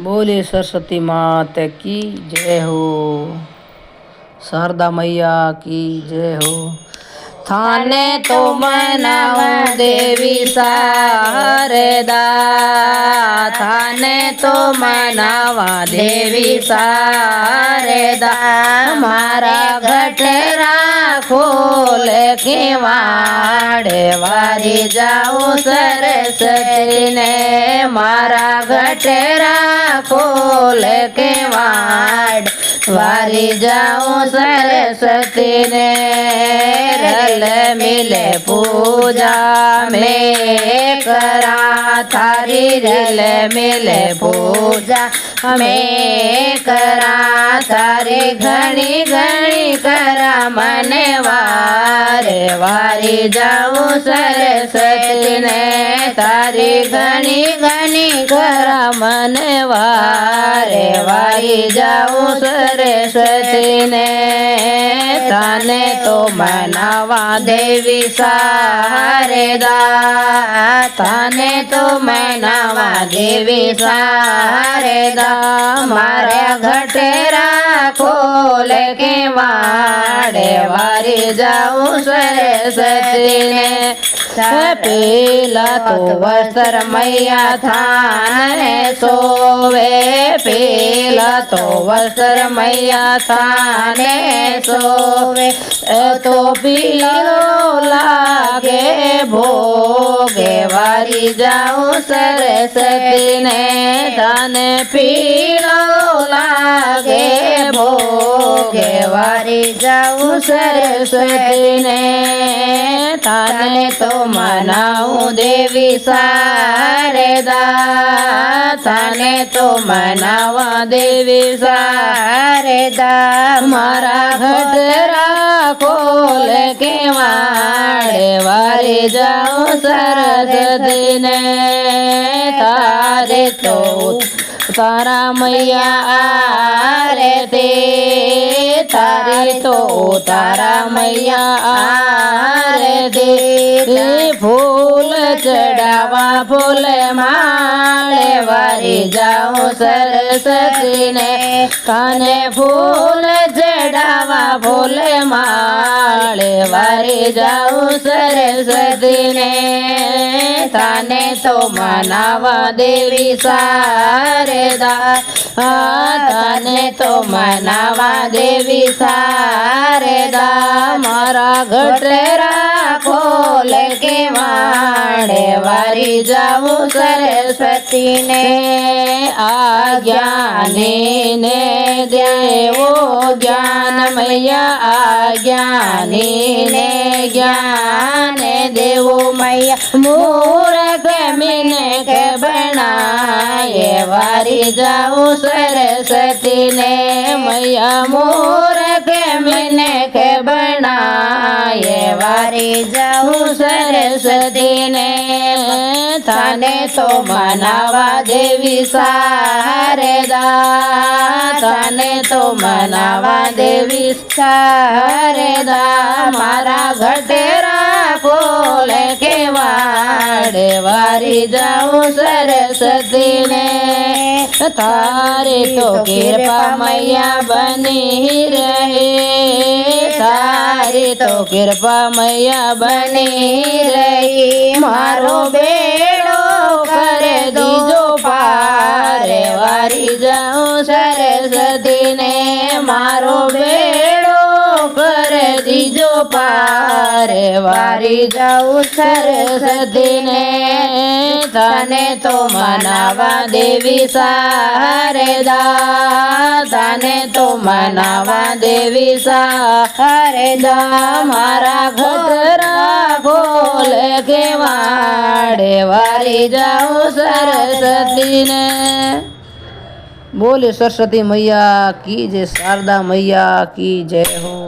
बोले सरस्वती मात की जय हो। शारदा मैया की जय हो। थाने तो मनाऊं देवी शारदा, थाने तो मनावा देवी शारदा। मारा गठरा खोल के वाड़े वारी जाऊं सरस्वती ने, मारा गठरा खोल के वाड़ वारी जाऊं सरस्वती ने। रल मिले पूजा में करा थारी, रल मिले पूजा में करा थारी। घणी घणी करा मने वारे वारी जाऊं सरस्वती ने, तारी घणी घणी करा मने वारे वारी जाऊं सरस्वती ने। थाने तो मनावा देवी शारदा, थाने तो मनावा देवी शारदा। मारे घटेरा खोल के वाड़े वारी जाऊं सरस्वती ने। पीला तो वस्त्र मैया थाने सोवे, पीला तो वस्त्र मैया थाने सोवे। तो पीलो लागे भोगे वारी जाऊं सरस्वती ने, थाने पीलो लागे भोगे वारी जाऊं सरस्वती ने। थाने तो मनाऊं देवी शारदा, थाने तो मनावा देवी शारदा। मारा घटरा खोल के वाड़े वारी जाऊं सरस्वती ने। तारे तो तारा मैया आरती, तारे तो तारा मैया आरती। फूल चढ़ावा फूल माले वारी जाऊं सरस्वती ने, काने फूल चढ़ावा फूल माले वारी जाऊं सरस्वती ने। थाने तो मनावा देवी शारदा, थाने तो मनावा देवी शारदा। मारा घटरा खोल के वाड़े वारी जाऊं सरस्वती ने। आज्ञानी ने देवो ज्ञान मैया, आज्ञानी ने ज्ञान देवो मैया। मूर्ख मिनख बनाए वारी जाऊं सरस्वती ने, मैया मूर्ख मिनख बनाए वारी जाऊं सरस्वती ने। थाने तो मनावा देवी शारदा, थाने तो मनावा देवी शारदा। मारा घटेरा खोल के वाड़े वारी जाऊं सरस्वती ने। तारे तो कृपा मैया बनी रहे, तारी तो कृपा मैया बनी रही। मारो बेड़ो कर दीजो पार वारी जाऊं सरस्वती ने, मारो बेड़ो कर दीजो पार वारी जाऊं सरस्वती ने। थाने तो मनावा देवी शारदा, थाने तो मनावा देवी शारदा। मारा घटरा खोल के वाड़े वारी जाऊं सरस्वती ने। बोले सरस्वती मैया की जय, शारदा मैया की जय हो।